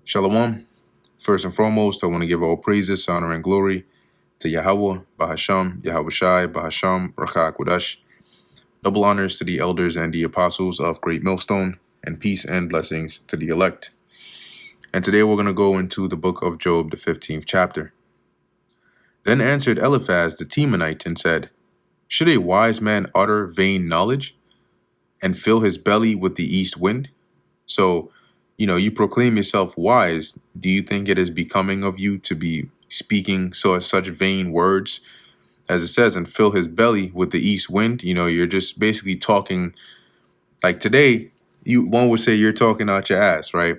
Shalom. First and foremost, I want to give all praises, honor, and glory to Yahweh, Bahasham, Yahweh Shai, Bahasham, Rakha Kodash. Double honors to the elders and the apostles of Great Millstone, and peace and blessings to the elect. And today we're going to go into the book of Job, the 15th chapter. Then answered Eliphaz the Temanite and said, Should a wise man utter vain knowledge and fill his belly with the east wind? So, you proclaim yourself wise. Do you think it is becoming of you to be speaking such vain words? As it says, and fill his belly with the east wind. You're just basically talking like today. One would say you're talking out your ass, right?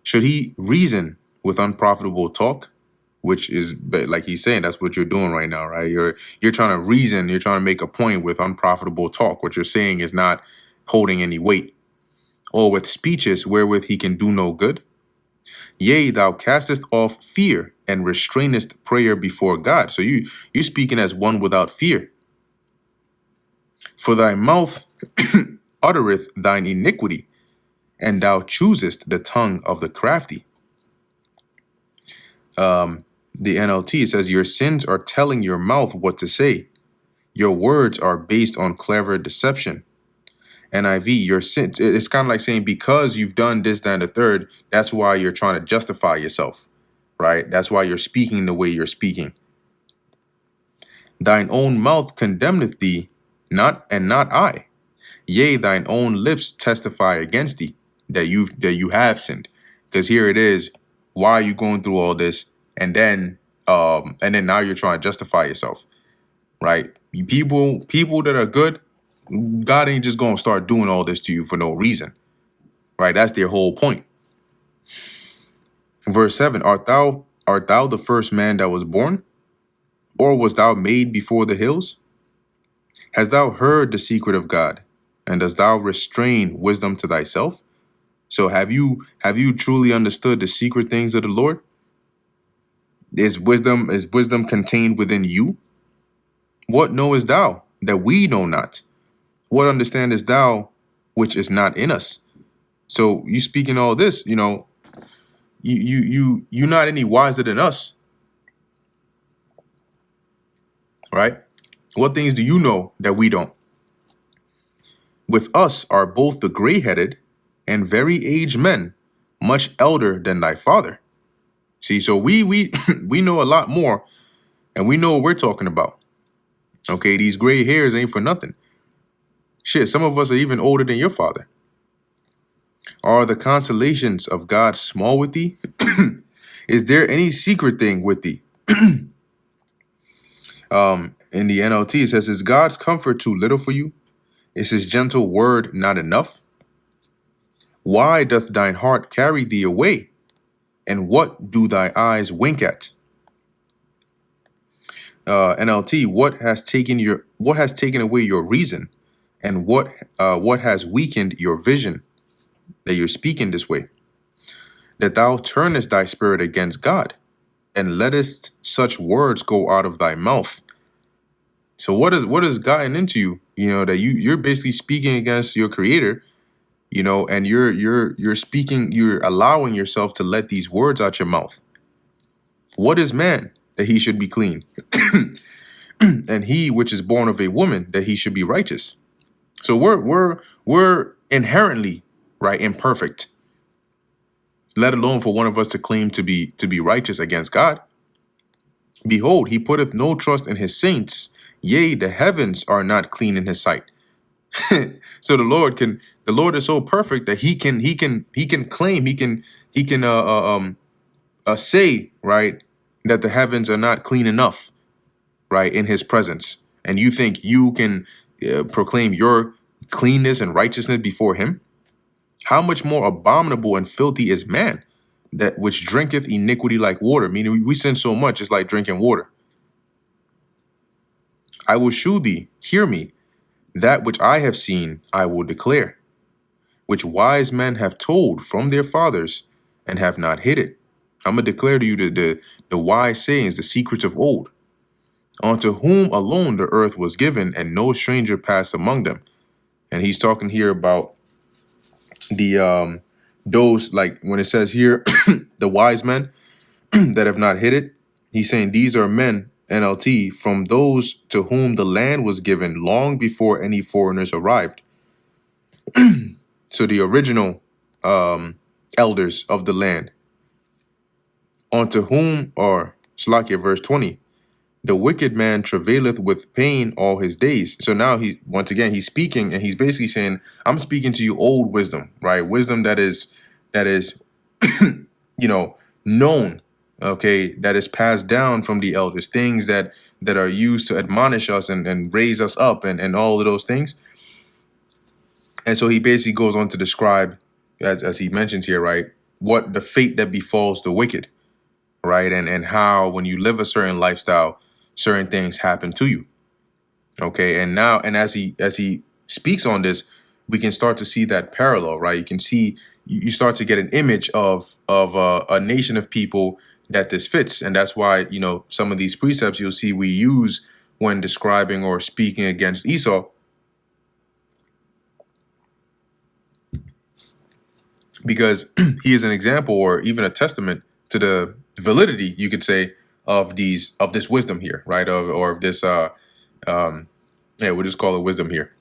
Should he reason with unprofitable talk? Which is, like he's saying, that's what you're doing right now, right? You're trying to reason, you're trying to make a point with unprofitable talk. What you're saying is not holding any weight. Or with speeches wherewith he can do no good. Yea, thou castest off fear and restrainest prayer before God. So you speaking as one without fear. For thy mouth uttereth thine iniquity, and thou choosest the tongue of the crafty. The NLT says, your sins are telling your mouth what to say. Your words are based on clever deception. NIV, your sin, it's kind of like saying, because you've done this, that, and the third, that's why you're trying to justify yourself, right? That's why you're speaking the way you're speaking. Thine own mouth condemneth thee, not I. Yea, thine own lips testify against thee that you have sinned. Because here it is, why are you going through all this? And then now you're trying to justify yourself, right? People that are good, God ain't just going to start doing all this to you for no reason, right? That's their whole point. Verse 7, art thou the first man that was born? Or was thou made before the hills? Hast thou heard the secret of God? And dost thou restrain wisdom to thyself? So have you truly understood the secret things of the Lord? Is wisdom contained within you? What knowest thou that we know not? What understandest thou which is not in us? So you speaking all this, you're not any wiser than us, right? What things do you know that we don't? With us are both the gray-headed and very aged men, much elder than thy father. See, so we we know a lot more, and we know what we're talking about. Okay, these gray hairs ain't for nothing. Shit, some of us are even older than your father. Are the consolations of God small with thee? Is there any secret thing with thee? In the NLT, it says, is God's comfort too little for you? Is his gentle word not enough? Why doth thine heart carry thee away? And what do thy eyes wink at? NLT, what has taken away your reason? And what has weakened your vision, that you're speaking this way? That thou turnest thy spirit against God, and lettest such words go out of thy mouth. So what has gotten into you? That you're basically speaking against your Creator, and you're allowing yourself to let these words out your mouth. What is man that he should be clean? And he which is born of a woman that he should be righteous. So we're inherently, right, imperfect, let alone for one of us to claim to be righteous against God. Behold, he putteth no trust in his saints. Yea, the heavens are not clean in his sight. So the Lord is so perfect that he can claim, he can say, right, that the heavens are not clean enough, right, in his presence. And you think you can proclaim your cleanness and righteousness before him? How much more abominable and filthy is man, that which drinketh iniquity like water? Meaning we sin so much, it's like drinking water. I will shew thee, hear me, that which I have seen I will declare, which wise men have told from their fathers and have not hid it. I'm going to declare to you the wise sayings, the secrets of old, unto whom alone the earth was given, and no stranger passed among them. And he's talking here about the those, like when it says here, the wise men that have not hid it, he's saying these are men, NLT, from those to whom the land was given long before any foreigners arrived. So the original elders of the land, unto whom, or Slakia, verse 20, the wicked man travaileth with pain all his days. So now once again he's speaking, and he's basically saying, I'm speaking to you old wisdom, right? Wisdom that is known, okay, that is passed down from the elders, things that are used to admonish us and raise us up, and all of those things. And so he basically goes on to describe, as he mentions here, right, what the fate that befalls the wicked, right, and how when you live a certain lifestyle, certain things happen to you. Okay, and now, and as he speaks on this, we can start to see that parallel, right? You can see, you start to get an image of a nation of people that this fits, and that's why, some of these precepts you'll see we use when describing or speaking against Esau, because he is an example or even a testament to the validity, you could say, of this wisdom here, right? Of this we'll just call it wisdom here.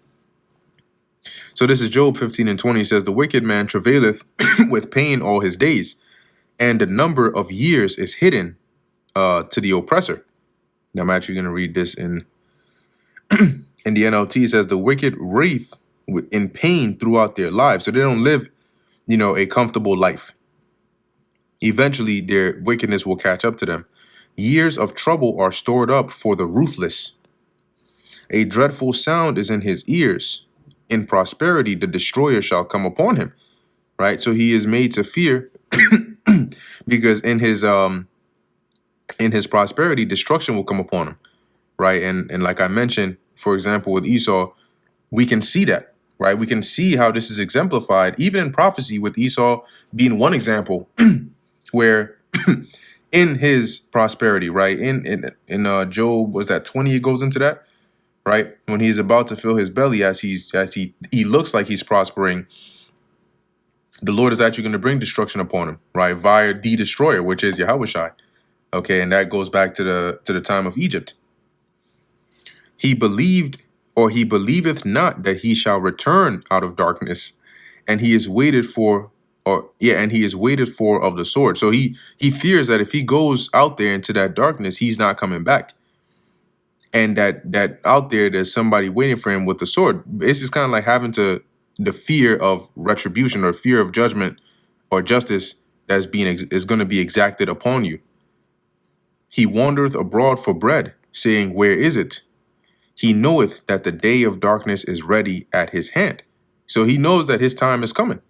So this is Job 15:20. It says, the wicked man travaileth with pain all his days, and the number of years is hidden to the oppressor. Now I'm actually going to read this in the NLT. It says, the wicked wreath in pain throughout their lives. So they don't live, a comfortable life. Eventually, their wickedness will catch up to them. Years of trouble are stored up for the ruthless. A dreadful sound is in his ears. In prosperity, the destroyer shall come upon him. Right? So he is made to fear because in his prosperity, destruction will come upon him. Right? And like I mentioned, for example, with Esau, we can see that. Right? We can see how this is exemplified, even in prophecy, with Esau being one example where in his prosperity, right? In Job, was that 20? It goes into that, right? When he's about to fill his belly, as he looks like he's prospering, the Lord is actually going to bring destruction upon him, right? Via the destroyer, which is Yahushua. Okay, and that goes back to the time of Egypt. He believed, or he believeth not that he shall return out of darkness, and he is waited for. And he is waited for of the sword. So he fears that if he goes out there into that darkness, he's not coming back. And that out there's somebody waiting for him with the sword. It's just kind of like having the fear of retribution or fear of judgment or justice that's is going to be exacted upon you. He wandereth abroad for bread, saying, where is it? He knoweth that the day of darkness is ready at his hand. So he knows that his time is coming.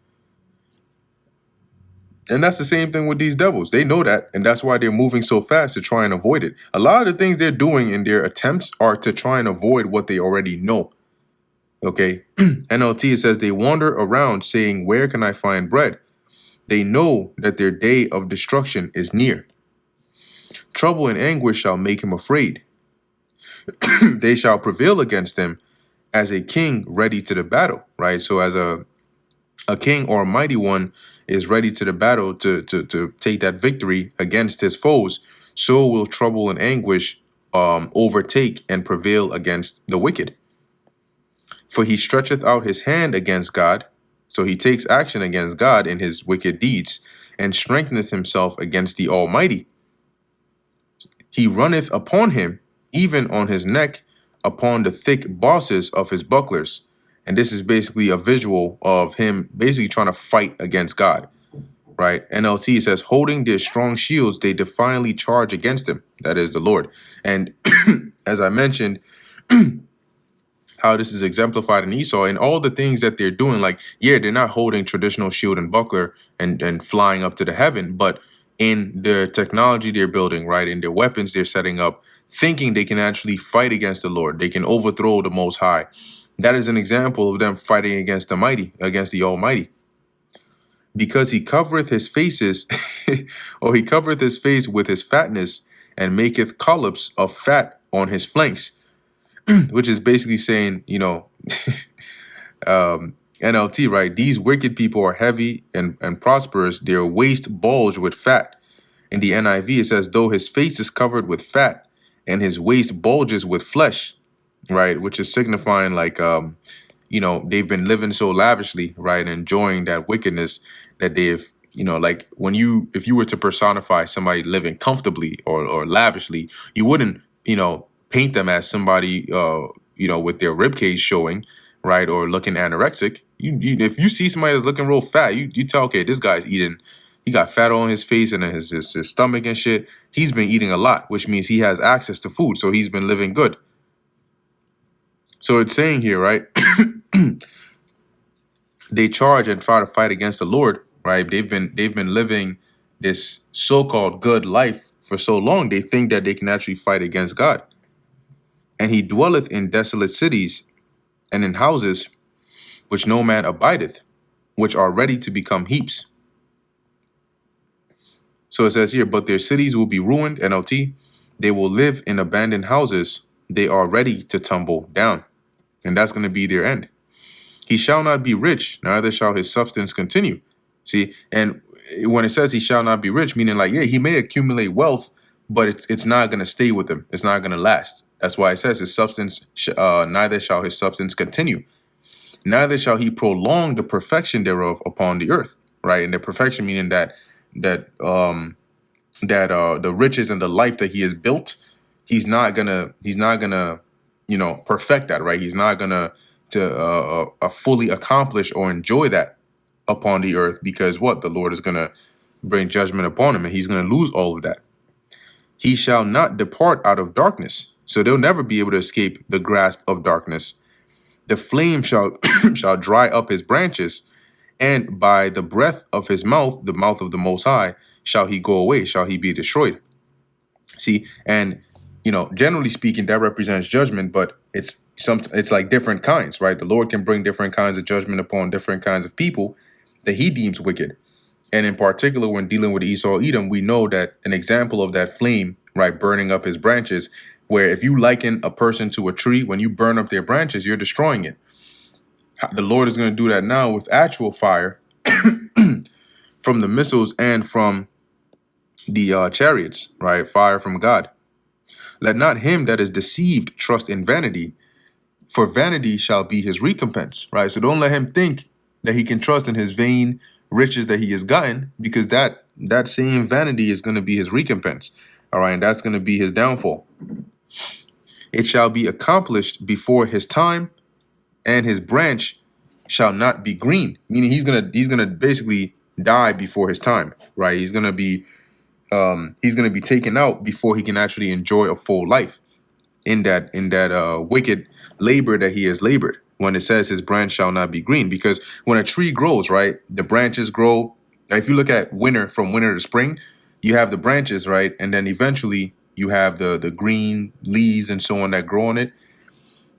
And that's the same thing with these devils. They know that, and that's why they're moving so fast to try and avoid it. A lot of the things they're doing in their attempts are to try and avoid what they already know. Okay? NLT says they wander around saying, where can I find bread? They know that their day of destruction is near. Trouble and anguish shall make him afraid. They shall prevail against him as a king ready to the battle, right? So as a king or a mighty one is ready to the battle to take that victory against his foes, so will trouble and anguish overtake and prevail against the wicked. For he stretcheth out his hand against God, so he takes action against God in his wicked deeds, and strengtheneth himself against the Almighty. He runneth upon him, even on his neck, upon the thick bosses of his bucklers. And this is basically a visual of him basically trying to fight against God, right? NLT says, holding their strong shields, they defiantly charge against him. That is the Lord. And as I mentioned, how this is exemplified in Esau and all the things that they're doing, like, yeah, they're not holding traditional shield and buckler and flying up to the heaven, but in the technology they're building, right, in their weapons they're setting up, thinking they can actually fight against the Lord. They can overthrow the Most High. That is an example of them fighting against the mighty, against the Almighty. Because he covereth his faces, or he covereth his face with his fatness, and maketh collops of fat on his flanks, which is basically saying, NLT, right? These wicked people are heavy and prosperous. Their waist bulge with fat. In the NIV, it says, though his face is covered with fat and his waist bulges with flesh, right? Which is signifying like, they've been living so lavishly, right? Enjoying that wickedness that they've, like if you were to personify somebody living comfortably or lavishly, you wouldn't, paint them as somebody, with their ribcage showing, right? Or looking anorexic. If you see somebody that's looking real fat, you tell, okay, this guy's eating, he got fat on his face and his stomach and shit. He's been eating a lot, which means he has access to food. So he's been living good. So it's saying here, right? They charge and try to fight against the Lord, right? They've been living this so-called good life for so long, they think that they can actually fight against God. And he dwelleth in desolate cities and in houses which no man abideth, which are ready to become heaps. So it says here, but their cities will be ruined, NLT. They will live in abandoned houses. They are ready to tumble down. And that's going to be their end. He shall not be rich, neither shall his substance continue. See, and when it says he shall not be rich, meaning like, yeah, he may accumulate wealth, but it's not going to stay with him. It's not going to last. That's why it says his substance, neither shall his substance continue. Neither shall he prolong the perfection thereof upon the earth, right? And the perfection meaning that the riches and the life that he has built, he's not gonna perfect that, right? He's not gonna fully accomplish or enjoy that upon the earth, because what? The Lord is gonna bring judgment upon him and he's gonna lose all of that. He shall not depart out of darkness, so they'll never be able to escape the grasp of darkness. The flame shall shall dry up his branches, and by the breath of his mouth, the mouth of the Most High, shall he go away, shall he be destroyed. See, and generally speaking, that represents judgment, but it's like different kinds, right? The Lord can bring different kinds of judgment upon different kinds of people that he deems wicked. And in particular, when dealing with Esau Edom, we know that an example of that flame, right, burning up his branches, where if you liken a person to a tree, when you burn up their branches, you're destroying it. The Lord is going to do that now with actual fire from the missiles and from the chariots, right? Fire from God. Let not him that is deceived trust in vanity, for vanity shall be his recompense, right? So don't let him think that he can trust in his vain riches that he has gotten, because that same vanity is going to be his recompense, all right? And that's going to be his downfall. It shall be accomplished before his time, and his branch shall not be green, meaning he's gonna basically die before his time, right? He's gonna be taken out before he can actually enjoy a full life in that wicked labor that he has labored. When it says his branch shall not be green, because when a tree grows, right, the branches grow. If you look at from winter to spring, you have the branches, right, and then eventually you have the green leaves and so on that grow on it.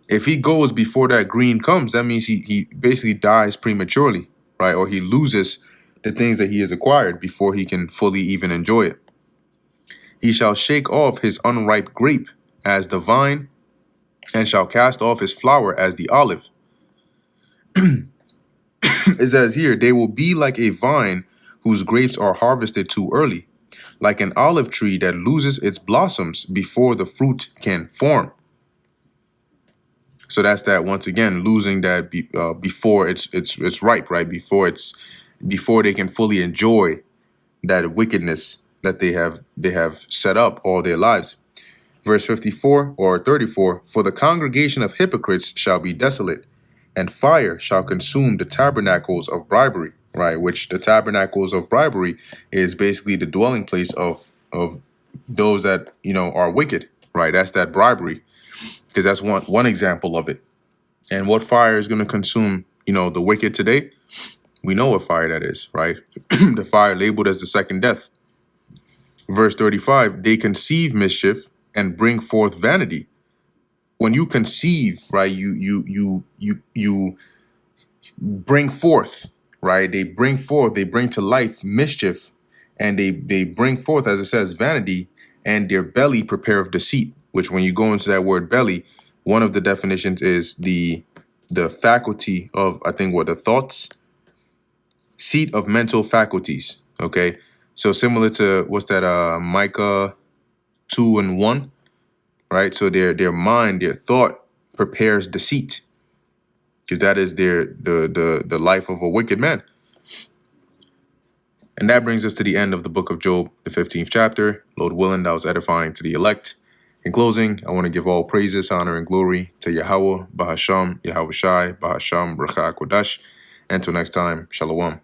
If he goes before that green comes, that means he basically dies prematurely, right? Or he loses the things that he has acquired before he can fully even enjoy it. He shall shake off his unripe grape as the vine, and shall cast off his flower as the olive. It says here, they will be like a vine whose grapes are harvested too early, like an olive tree that loses its blossoms before the fruit can form. So that's that, once again, losing that before it's ripe, right? Before they can fully enjoy that wickedness that they have set up all their lives. Verse 54 or 34, for the congregation of hypocrites shall be desolate, and fire shall consume the tabernacles of bribery, right? Which the tabernacles of bribery is basically the dwelling place of those that are wicked, right? That's that bribery, because that's one example of it. And what fire is going to consume the wicked today? We know what fire that is, right? The fire labeled as the second death. Verse 35, they conceive mischief and bring forth vanity. When you conceive, right, you bring forth, right? They bring to life mischief, and they bring forth, as it says, vanity, and their belly prepareth deceit, which when you go into that word belly, one of the definitions is the the faculty of, I think, what the thoughts, seat of mental faculties. Okay, so similar to what's that? Micah 2:1, right? So their mind, their thought prepares deceit, because that is the life of a wicked man. And that brings us to the end of the book of Job, the 15th chapter. Lord willing, that was edifying to the elect. In closing, I want to give all praises, honor, and glory to Yahweh, Bahasham, Yahweh Shai, Bahasham, Bracha Kodash. Until next time, Shalom.